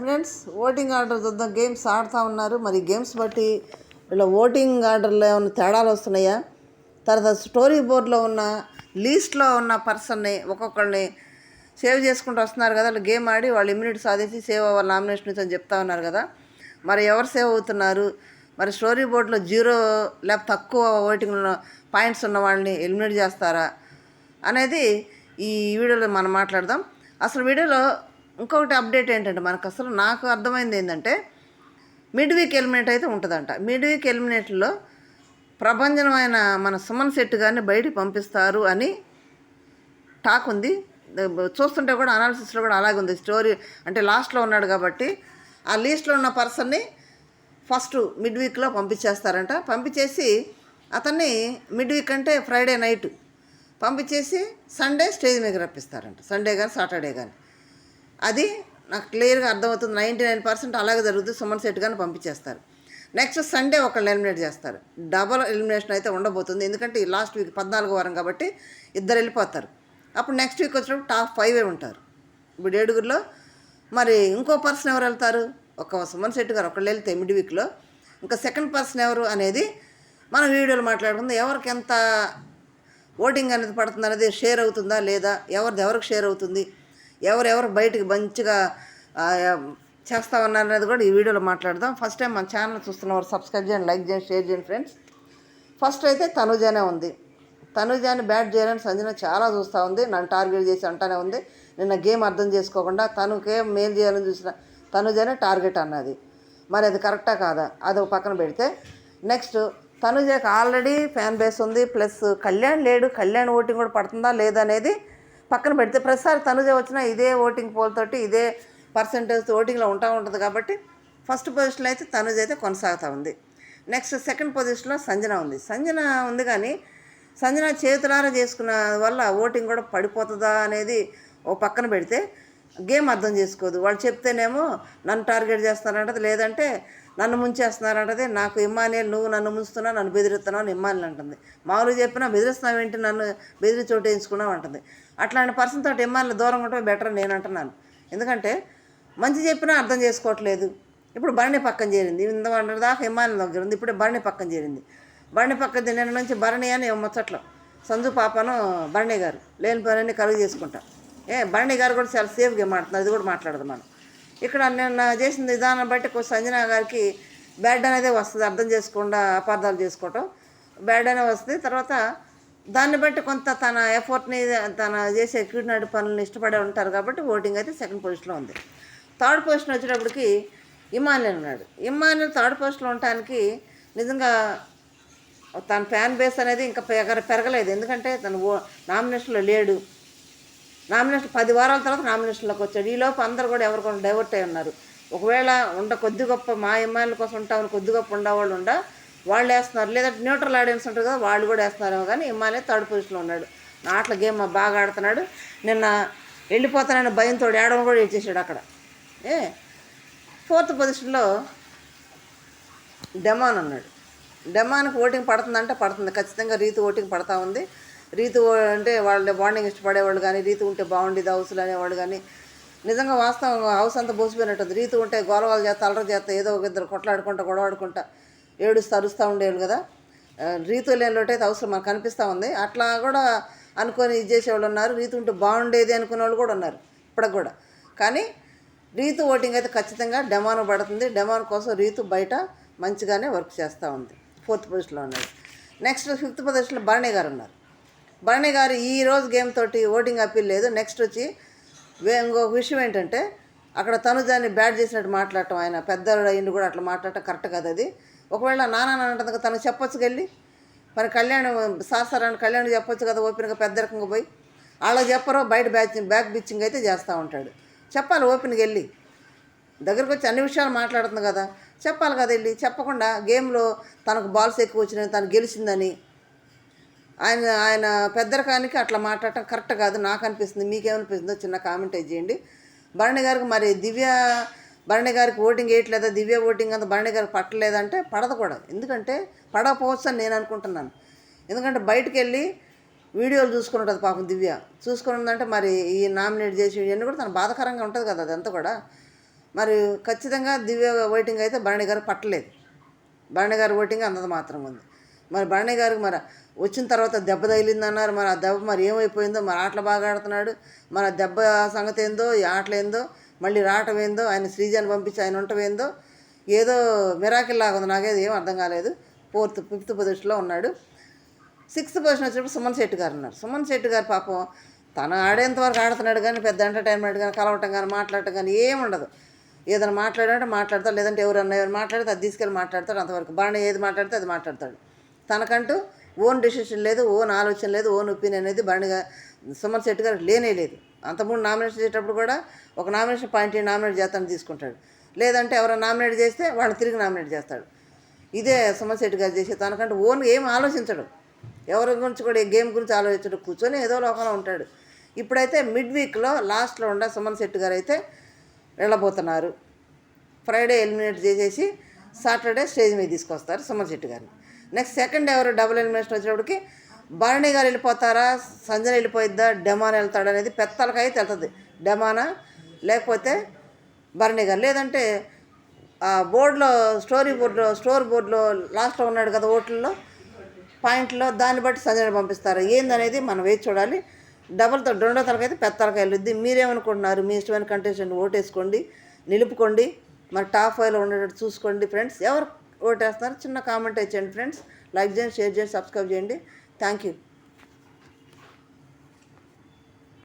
Friends, voting order చూద్దాం. Games ఆడుతూ ఉన్నారు. మరి గేమ్స్ బట్టి వీళ్ళ ఓటింగ్ ఆర్డర్లో ఏమైనా తేడాలు వస్తున్నాయా? తర్వాత స్టోరీ బోర్డులో ఉన్న లీస్ట్లో ఉన్న పర్సన్ని ఒక్కొక్కరిని సేవ్ చేసుకుంటూ వస్తున్నారు కదా. వాళ్ళు గేమ్ ఆడి వాళ్ళు ఇమ్యూనిటీ సాధించి సేవ్ అవ్వాలి నామినేషన్ అని చెప్తా ఉన్నారు కదా. మరి ఎవరు సేవ్ అవుతున్నారు? మరి స్టోరీ బోర్డులో జీరో లేకపోతే తక్కువ ఓటింగ్ పాయింట్స్ ఉన్న వాళ్ళని ఎలిమినేట్ చేస్తారా అనేది ఈ వీడియోలో మనం మాట్లాడదాం. అసలు వీడియోలో ఇంకొకటి అప్డేట్ ఏంటంటే, నాకు అర్థమైంది ఏంటంటే, మిడ్ వీక్ ఎలిమినేట్ అయితే ఉంటుందంట. మిడ్ వీక్ ఎలిమినేట్లో ప్రభంజనమైన మన సుమన్ శెట్టి గారిని బయటికి పంపిస్తారు అని టాక్ ఉంది. చూస్తుంటే కూడా అనాలిసిస్లో కూడా అలాగే ఉంది. స్టోరీ అంటే లాస్ట్లో ఉన్నాడు కాబట్టి ఆ లీస్ట్లో ఉన్న పర్సన్ని ఫస్ట్ మిడ్ వీక్లో పంపించేస్తారంట. పంపించేసి అతన్ని మిడ్ వీక్ అంటే ఫ్రైడే నైట్ పంపించేసి సండే స్టేజ్ మీద రప్పిస్తారంట. సండే కానీ సాటర్డే కానీ. అది నాకు క్లియర్గా అర్థమవుతుంది. 99% అలాగే జరుగుతుంది. సుమన్ శెట్టి గారిని పంపించేస్తారు. నెక్స్ట్ సండే ఒకళ్ళు ఎలిమినేట్ చేస్తారు. డబల్ ఎలిమినేషన్ అయితే ఉండబోతుంది. ఎందుకంటే ఈ లాస్ట్ వీక్ 14వ వారం కాబట్టి ఇద్దరు వెళ్ళిపోతారు. అప్పుడు నెక్స్ట్ వీక్ వచ్చినప్పుడు టాప్ 5 ఉంటారు. ఇప్పుడు 7గురిలో మరి ఇంకో పర్సన్ ఎవరు వెళ్తారు? ఒక సుమన్ శెట్టి గారు ఒకళ్ళు వెళ్తే మిడ్ వీక్లో ఇంకా సెకండ్ పర్సన్ ఎవరు అనేది మనం వీడియోలో మాట్లాడుకుందాం. ఎవరికి ఎంత ఓటింగ్ అనేది పడుతుంది అనేది షేర్ అవుతుందా లేదా, ఎవరికి షేర్ అవుతుంది, ఎవరెవరు బయటికి మంచిగా చేస్తా ఉన్నారనేది కూడా ఈ వీడియోలో మాట్లాడదాం. ఫస్ట్ టైం మన ఛానల్ చూస్తున్నవారు సబ్స్క్రైబ్ చేయండి, లైక్ చేయండి, షేర్ చేయండి ఫ్రెండ్స్. ఫస్ట్ అయితే తనుజానే ఉంది. తనుజాని బ్యాట్ చేయాలని సంజన చాలా చూస్తూ ఉంది. నన్ను టార్గెట్ చేసి అంటానే ఉంది. నిన్న గేమ్ అర్థం చేసుకోకుండా తనకే మేలు చేయాలని చూసిన తనుజానే టార్గెట్ అన్నది. మరి అది కరెక్టా కాదా అది ఒక పక్కన పెడితే, నెక్స్ట్ తనుజాకి ఆల్రెడీ ఫ్యాన్ బేస్ ఉంది. ప్లస్ కళ్యాణ్ లేడు. కళ్యాణ్ ఓటింగ్ కూడా పడుతుందా లేదా అనేది పక్కన పెడితే, ప్రతిసారి తనుజ వచ్చినా ఇదే ఓటింగ్ పోల్ తోటి ఇదే పర్సంటేజ్ ఓటింగ్లో ఉంటుంది కాబట్టి ఫస్ట్ పొజిషన్లో అయితే తనుజ అయితే కొనసాగుతూ ఉంది. నెక్స్ట్ సెకండ్ పొజిషన్లో సంజన ఉంది. సంజన ఉంది కానీ సంజన చేతులారా చేసుకున్న వల్ల ఓటింగ్ కూడా పడిపోతుందా అనేది ఓ పక్కన పెడితే, గేమ్ అర్థం చేసుకోదు. వాళ్ళు చెప్తేనేమో నన్ను టార్గెట్ చేస్తారంటది, లేదంటే నన్ను ముంచేస్తున్నారంటది. నాకు ఇమ్మానియల్ నువ్వు నన్ను ముంచుతున్నావు, నన్ను బెదిరిస్తున్నావు అని ఇమ్మానియల్ అంటుంది. మామూలుగా చెప్పినా బెదిరిస్తున్నావు ఏంటి, నన్ను బెదిరి చోటు వేయించుకున్నావు అంటుంది. అట్లాంటి పర్సన్ తోటి ఇమ్మానియల్ దూరంగా ఉంటే బెటర్ నేను అంటున్నాను. ఎందుకంటే మంచి చెప్పినా అర్థం చేసుకోవట్లేదు. ఇప్పుడు భరణి పక్కన చేరింది. ఇంతమంది దాకా ఇమ్మానియల్ దగ్గర ఉంది. ఇప్పుడు భరణి పక్కన చేరింది. భరణి పక్కన నిన్న నుంచి భరణి అని ముచ్చట్లో సంజు పాపను భరణి గారు లేని పని కలుగు చేసుకుంటాం. భరణి గారు కూడా చాలా సేఫ్గా మాట్లాడుతున్నారు. అది కూడా మాట్లాడదు మనం. ఇక్కడ నిన్న చేసిన విధానం బట్టి సంజన గారికి బ్యాడ్ అనేది వస్తుంది. అర్థం చేసుకుండా అపార్థాలు చేసుకోవటం బ్యాడ్ అనే వస్తుంది. తర్వాత దాన్ని బట్టి కొంత తన ఎఫర్ట్ని తన చేసే క్యూడినాటి పనులను ఇష్టపడే ఉంటారు కాబట్టి ఓటింగ్ అయితే సెకండ్ పొజిషన్లో ఉంది. థర్డ్ పొజిషన్ వచ్చేటప్పటికి ఇమాన్యుల్ ఉన్నాడు. ఇమాన్యుల్ థర్డ్ పొజిషన్లో ఉండటానికి నిజంగా తన ఫ్యాన్ బేస్ అనేది ఇంకా పెరగలేదు. ఎందుకంటే తను నామినేషన్లో లేడు. నామినేషన్ 10 వారాల తర్వాత నామినేషన్లోకి వచ్చాడు. ఈలోపు అందరూ కూడా ఎవరికొండ డైవర్ట్ అయి ఉన్నారు. ఒకవేళ కొద్ది గొప్ప మా ఇమ్మాయిల కోసం ఉంటామని కొద్ది గొప్ప ఉండేవాళ్ళు వాళ్ళు వేస్తున్నారు, లేదంటే న్యూట్రల్ ఆడియన్స్ ఉంటుంది కదా వాళ్ళు కూడా వేస్తున్నారేమో. కానీ ఇమ్మాయిలే థర్డ్ పొజిషన్లో ఉన్నాడు. ఆటల గేమ్ బాగా ఆడుతున్నాడు. నిన్న వెళ్ళిపోతానని భయంతో ఏడవడం కూడా ఇచ్చేసాడు అక్కడ. ఫోర్త్ పొజిషన్లో డెమాన్ ఉన్నాడు. డెమాన్కి ఓటింగ్ పడుతుందంటే పడుతుంది ఖచ్చితంగా. రీతు ఓటింగ్ పడతా ఉంది. రీతు అంటే వాళ్ళ బాండింగ్ ఇష్టపడేవాళ్ళు కానీ, రీతు ఉంటే బాగుండేది హౌస్లు అనేవాళ్ళు కానీ, నిజంగా వాస్తవం హౌస్ అంతా బోసిపోయినట్టుంది. రీతు ఉంటే గోలవాళ్ళు చేస్తా అల్లరి చేస్తా ఏదో ఒక ఇద్దరు కొట్లాడుకుంటా గొడవాడుకుంటా ఏడుస్తూ అరుస్తూ ఉండేవాళ్ళు కదా. రీతు లేని లోటైతే అవసరం మనకు కనిపిస్తూ ఉంది. అట్లా కూడా అనుకొని ఇది చేసేవాళ్ళు ఉన్నారు. రీతు ఉంటే బాగుండేది అనుకునే వాళ్ళు కూడా ఉన్నారు ఇప్పటికి కూడా. కానీ రీతు ఓటింగ్ అయితే ఖచ్చితంగా డెమాన్ పడుతుంది. డెమాన్ కోసం రీతు బయట మంచిగానే వర్క్ చేస్తూ ఉంది. ఫోర్త్ పొజిషన్లో ఉన్నారు. నెక్స్ట్ ఫిఫ్త్ పొజిషన్లో భరణి గారు ఉన్నారు. భరణి గారు ఈరోజు గేమ్ తోటి ఓటింగ్ అప్పీల్ లేదు. నెక్స్ట్ వచ్చి ఇంకొక విషయం ఏంటంటే, అక్కడ తనుజాన్ని బ్యాట్ చేసినట్టు మాట్లాడటం, ఆయన పెద్దవాడు అయ్యింది కూడా అట్లా మాట్లాడటం కరెక్ట్ కాదు అది. ఒకవేళ నాన్న అంటుంది తనకు చెప్పొచ్చు వెళ్ళి, మరి కళ్యాణ్ సార్ కళ్యాణ్ చెప్పొచ్చు కదా ఓపెన్గా పెద్దరకంగా పోయి. వాళ్ళకి చెప్పరో బయట బ్యాక్ బిచ్చింగ్ అయితే చేస్తూ ఉంటాడు. చెప్పాలి ఓపెన్గా వెళ్ళి, దగ్గరకు వచ్చి అన్ని విషయాలు మాట్లాడుతుంది కదా, చెప్పాలి కదా వెళ్ళి. చెప్పకుండా గేమ్లో తనకు బాల్స్ ఎక్కువ వచ్చినాయి, తను గెలిచిందని ఆయన పెద్దరకానికి అట్లా మాట్లాడటం కరెక్ట్ కాదు నాకు అనిపిస్తుంది. మీకేమనిపిస్తుందో చిన్న కామెంట్ చేయండి. భరణి గారికి మరి భరణి గారికి ఓటింగ్ వేయట్లేదా, దివ్య ఓటింగ్ అంతా భరణి గారికి పట్టలేదంటే పడదు కూడా. ఎందుకంటే పడకపోవచ్చు అని నేను అనుకుంటున్నాను. ఎందుకంటే బయటకు వెళ్ళి వీడియోలు చూసుకుని ఉంటుంది పాపం దివ్య. చూసుకుని ఉందంటే మరి ఈ నామినేట్ చేసి ఇవన్నీ కూడా తను బాధాకరంగా ఉంటుంది కదా అదంతా కూడా. మరి ఖచ్చితంగా దివ్య ఓటింగ్ అయితే భరణి గారు పట్టలేదు. భరణి గారి ఓటింగ్ అంతంత మాత్రం ఉంది. మరి భరణి గారికి మరి వచ్చిన తర్వాత దెబ్బ తగిలిందన్నారు. మరి ఆ దెబ్బ మరి ఏమైపోయిందో, మరి ఆటలు బాగా ఆడుతున్నాడు, మరి ఆ దెబ్బ సంగతి ఏందో, ఈ ఆటలు ఏందో, మళ్ళీ రావటం ఏందో, ఆయన శ్రీజాని పంపించి ఆయన ఉండటం ఏందో, ఏదో మిరాకిల్ లాగా ఉంది. నాకేది ఏం అర్థం కాలేదు. ఫిఫ్త్ పొజిషన్లో ఉన్నాడు. 6th పొజిషన్ వచ్చినప్పుడు సుమన్ శెట్టి గారు ఉన్నారు. సుమన్ శెట్టి గారు పాపం తను ఆడేంతవరకు ఆడుతున్నాడు, కానీ పెద్ద ఎంటర్టైన్మెంట్ కానీ కలవటం కానీ మాట్లాడటం కానీ ఏముండదు. ఏదైనా మాట్లాడాలంటే మాట్లాడతాడు, లేదంటే ఎవరు మాట్లాడితే అది తీసుకెళ్ళి మాట్లాడతాడు. అంతవరకు బాగానే ఏది మాట్లాడితే అది మాట్లాడతాడు. తనకంటూ ఓన్ డెసిషన్ లేదు, ఓన్ ఆలోచన లేదు, ఓన్ ఒపీనియన్ అనేది భరణిగా సుమన్ శెట్టి గారికి లేనే లేదు. అంతకుముందు నామినేషన్ చేసేటప్పుడు కూడా ఒక నామినేషన్ పాయింట్ నామినేట్ చేస్తాను తీసుకుంటాడు, లేదంటే ఎవరైనా నామినేట్ చేస్తే వాళ్ళు తిరిగి నామినేట్ చేస్తాడు. ఇదే సుమన్ శెట్టి గారు చేసే. తనకంటూ ఓన్ ఏం ఆలోచించడు, ఎవరి గురించి కూడా గేమ్ గురించి ఆలోచించడు, కూర్చొని ఏదో లోకంలో ఉంటాడు. ఇప్పుడైతే మిడ్ వీక్లో లాస్ట్లో ఉండే సుమన్ శెట్టి గారు అయితే వెళ్ళబోతున్నారు. ఫ్రైడే ఎలిమినేట్ చేసేసి సాటర్డే స్టేజ్ మీద తీసుకొస్తారు సుమన్ శెట్టి గారిని. నెక్స్ట్ సెకండ్ ఎవరు డబుల్ ఎలిమినేషన్ వచ్చేటప్పటికి భరణి గారు వెళ్ళిపోతారా, సంజన వెళ్ళిపోయిద్దా, డెమానా వెళ్తాడు అనేది పెత్తలకైతే వెళ్తుంది. డెమానా లేకపోతే భరణి గారు, లేదంటే బోర్డులో స్టోర్ బోర్డులో లాస్ట్లో ఉన్నాడు కదా ఓట్లలో పాయింట్లో, దాన్ని బట్టి సంజన పంపిస్తారు. ఏందనేది మనం వేచి చూడాలి. రెండో తరకైతే పెత్తలకి వెళ్ళొద్ది. మీరేమనుకుంటున్నారు? మీ ఇష్టమైన కంటెస్టెంట్ ఓటేసుకోండి, నిలుపుకోండి, మరి టాప్ 5లో ఉండేటట్టు చూసుకోండి ఫ్రెండ్స్. ఎవరు ఓటేస్తున్నారు చిన్న కామెంట్ ఇచ్చేయండి ఫ్రెండ్స్. లైక్ చేయండి, షేర్ చేయండి, సబ్స్క్రైబ్ చేయండి. Thank you.